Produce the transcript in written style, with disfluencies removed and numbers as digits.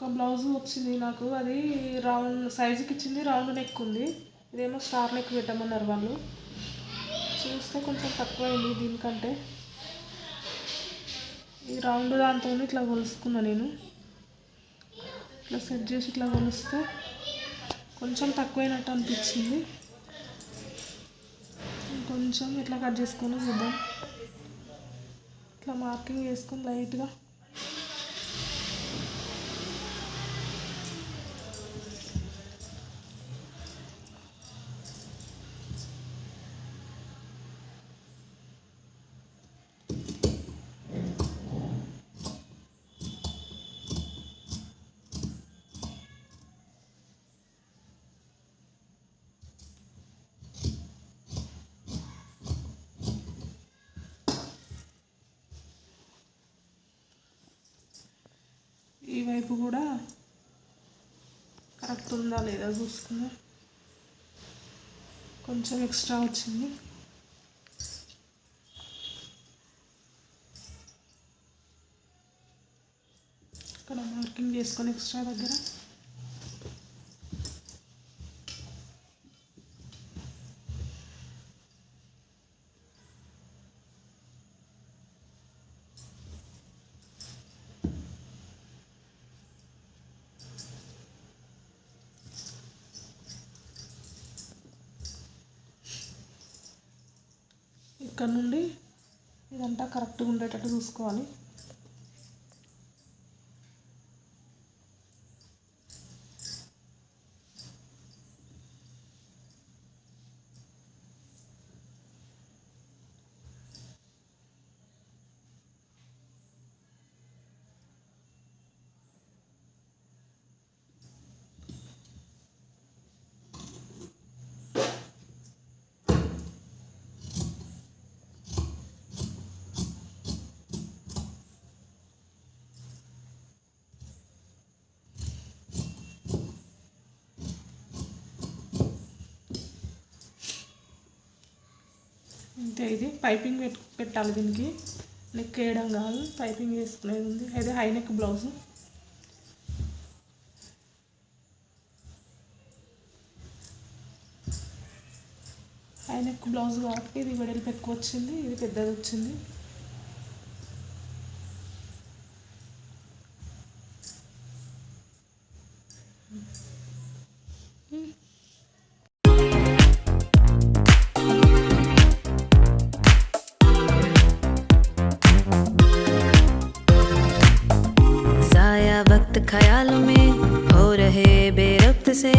ఒక బ్లౌజ్ వచ్చింది నాకు, అది రౌండ్ సైజుకి ఇచ్చింది, రౌండ్ నెక్ ఉంది. ఇదేమో స్టార్ నెక్ పెట్టమన్నారు వాళ్ళు. చూస్తే కొంచెం తక్కువ అయింది దీనికంటే. ఈ రౌండ్ దాంతో ఇట్లా కొలుసుకున్నా నేను. ఇట్లా సెట్ చేసి ఇట్లా కొలిస్తే కొంచెం తక్కువైనట్టు అనిపించింది. కొంచెం ఇట్లా కట్ చేసుకొని చూద్దాం. ఇట్లా మార్కింగ్ వేసుకొని లైట్గా ఈ వైపు కూడా కరెక్ట్ ఉందా లేదా చూసుకుందాం. కొంచెం ఎక్స్ట్రా వచ్చింది. ఇక్కడ మార్కింగ్ చేసుకొని ఎక్స్ట్రా దగ్గర ఇక్కడ నుండి ఇదంతా కరెక్ట్గా ఉండేటట్టు చూసుకోవాలి. అంతే. ఇది పైపింగ్ పెట్టాలి దీనికి. నెక్ వేయడం కాదు, పైపింగ్ వేసుకునేది ఉంది. అదే high neck blouse. High neck blouse కాబట్టి ఇది వెడల్పు ఎక్కువ వచ్చింది, ఇది పెద్దది వచ్చింది. ख्यालों में हो रहे बेरब्त से